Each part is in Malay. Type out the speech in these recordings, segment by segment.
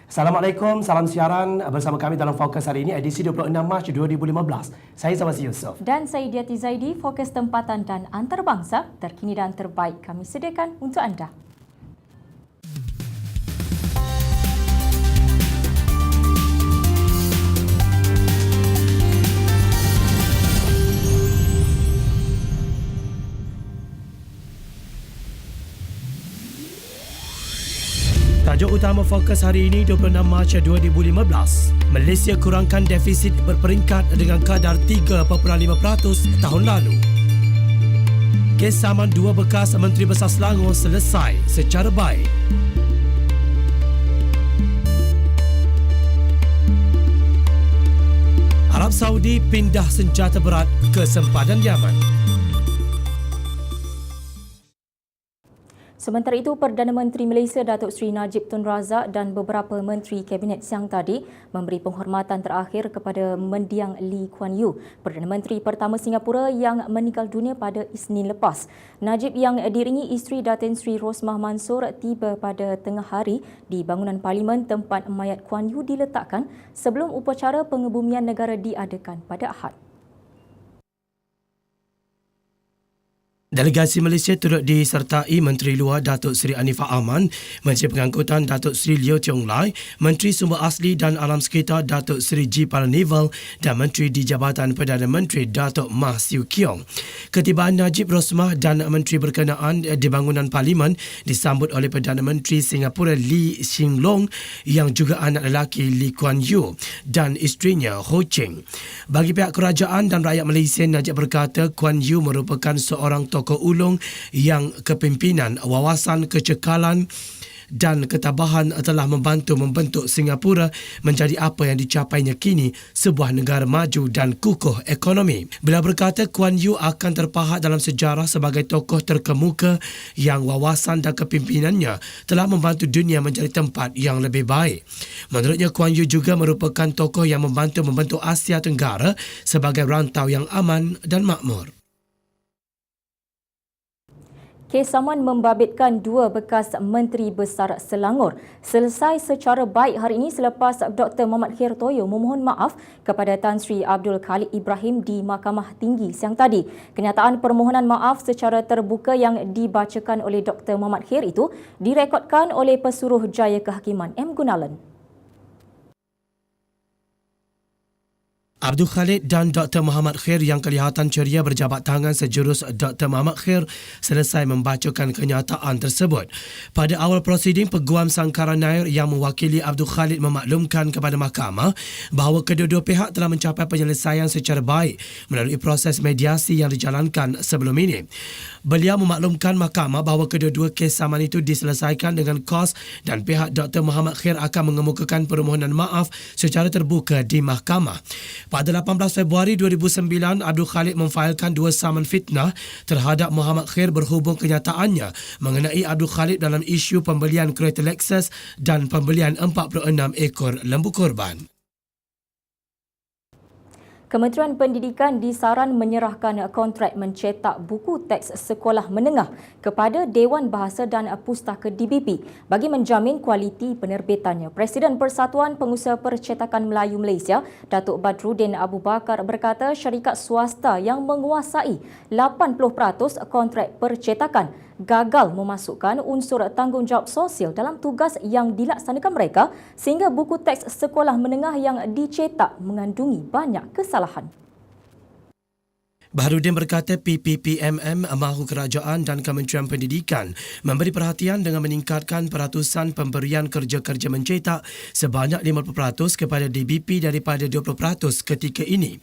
Assalamualaikum, salam siaran bersama kami dalam Fokus hari ini, edisi 26 Mac 2015. Saya Zawasi Yusof. Dan saya Diati Zaidi, Fokus tempatan dan antarabangsa, terkini dan terbaik kami sediakan untuk anda. Tajuk utama Fokus hari ini 26 Mac 2015. Malaysia kurangkan defisit berperingkat dengan kadar 3.5% tahun lalu. Kes saman dua bekas Menteri Besar Selangor selesai secara baik. Arab Saudi pindah senjata berat ke sempadan Yaman. Sementara itu, Perdana Menteri Malaysia Datuk Seri Najib Tun Razak dan beberapa menteri Kabinet siang tadi memberi penghormatan terakhir kepada mendiang Lee Kuan Yew, Perdana Menteri pertama Singapura yang meninggal dunia pada Isnin lepas. Najib yang diiringi isteri Datin Seri Rosmah Mansor tiba pada tengah hari di bangunan Parlimen tempat mayat Kuan Yew diletakkan sebelum upacara pengebumian negara diadakan pada Ahad. Delegasi Malaysia turut disertai Menteri Luar Datuk Seri Anifah Aman, Menteri Pengangkutan Datuk Seri Leo Tiong Lai, Menteri Sumber Asli dan Alam Sekitar Datuk Seri G. Palanival dan Menteri di Jabatan Perdana Menteri Datuk Mah Siu Kiong. Ketibaan Najib Rosmah dan Menteri berkenaan di bangunan Parlimen disambut oleh Perdana Menteri Singapura Lee Hsien Loong yang juga anak lelaki Lee Kuan Yew dan isterinya Ho Ching. Bagi pihak kerajaan dan rakyat Malaysia, Najib berkata Kuan Yew merupakan seorang tokoh ulung yang kepimpinan, wawasan, kecekalan dan ketabahan telah membantu membentuk Singapura menjadi apa yang dicapainya kini, sebuah negara maju dan kukuh ekonomi. Beliau berkata Kuan Yew akan terpahat dalam sejarah sebagai tokoh terkemuka yang wawasan dan kepimpinannya telah membantu dunia menjadi tempat yang lebih baik. Menurutnya, Kuan Yew juga merupakan tokoh yang membantu membentuk Asia Tenggara sebagai rantau yang aman dan makmur. Kes saman membabitkan dua bekas Menteri Besar Selangor selesai secara baik hari ini selepas Dr. Muhammad Khair Toyo memohon maaf kepada Tan Sri Abdul Khalid Ibrahim di Mahkamah Tinggi siang tadi. Kenyataan permohonan maaf secara terbuka yang dibacakan oleh Dr. Muhammad Khair itu direkodkan oleh Pesuruhjaya Kehakiman M. Gunalan. Abdul Khalid dan Dr. Muhammad Khair yang kelihatan ceria berjabat tangan sejurus Dr. Muhammad Khair selesai membacakan kenyataan tersebut. Pada awal prosiding, Peguam Sangkaran Nair yang mewakili Abdul Khalid memaklumkan kepada mahkamah bahawa kedua-dua pihak telah mencapai penyelesaian secara baik melalui proses mediasi yang dijalankan sebelum ini. Beliau memaklumkan mahkamah bahawa kedua-dua kes saman itu diselesaikan dengan kos dan pihak Dr. Muhammad Khair akan mengemukakan permohonan maaf secara terbuka di mahkamah. Pada 18 Februari 2009, Abdul Khalid memfailkan dua saman fitnah terhadap Muhammad Khair berhubung kenyataannya mengenai Abdul Khalid dalam isu pembelian kereta Lexus dan pembelian 46 ekor lembu korban. Kementerian Pendidikan disaran menyerahkan kontrak mencetak buku teks sekolah menengah kepada Dewan Bahasa dan Pustaka DBP bagi menjamin kualiti penerbitannya. Presiden Persatuan Pengusaha Percetakan Melayu Malaysia, Datuk Badruddin Abu Bakar berkata syarikat swasta yang menguasai 80% kontrak percetakan gagal memasukkan unsur tanggungjawab sosial dalam tugas yang dilaksanakan mereka sehingga buku teks sekolah menengah yang dicetak mengandungi banyak kesalahan. Baharudin berkata PPPMM mahu kerajaan dan Kementerian Pendidikan memberi perhatian dengan meningkatkan peratusan pemberian kerja-kerja mencetak sebanyak 50% kepada DBP daripada 20% ketika ini.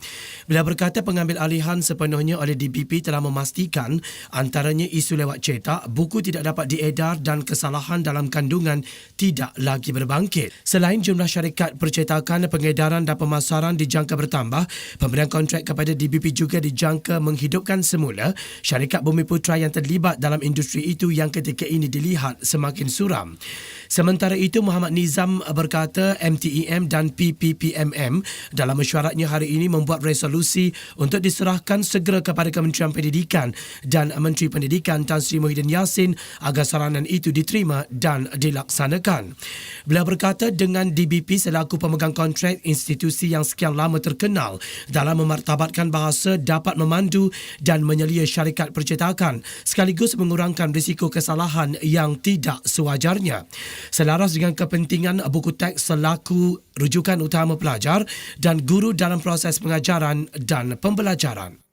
Beliau berkata pengambil alihan sepenuhnya oleh DBP telah memastikan antaranya isu lewat cetak, buku tidak dapat diedar dan kesalahan dalam kandungan tidak lagi berbangkit. Selain jumlah syarikat percetakan, pengedaran dan pemasaran dijangka bertambah, pemberian kontrak kepada DBP juga dijangka sangka menghidupkan semula syarikat Bumiputra yang terlibat dalam industri itu yang ketika ini dilihat semakin suram. Sementara itu, Muhammad Nizam berkata MTEM dan PPPMM dalam mesyuaratnya hari ini membuat resolusi untuk diserahkan segera kepada Kementerian Pendidikan dan Menteri Pendidikan Tan Sri Muhyiddin Yassin agar saranan itu diterima dan dilaksanakan. Beliau berkata dengan DBP selaku pemegang kontrak institusi yang sekian lama terkenal dalam memartabatkan bahasa dapat memandu dan menyelia syarikat percetakan sekaligus mengurangkan risiko kesalahan yang tidak sewajarnya. Selaras dengan kepentingan buku teks selaku rujukan utama pelajar dan guru dalam proses pengajaran dan pembelajaran.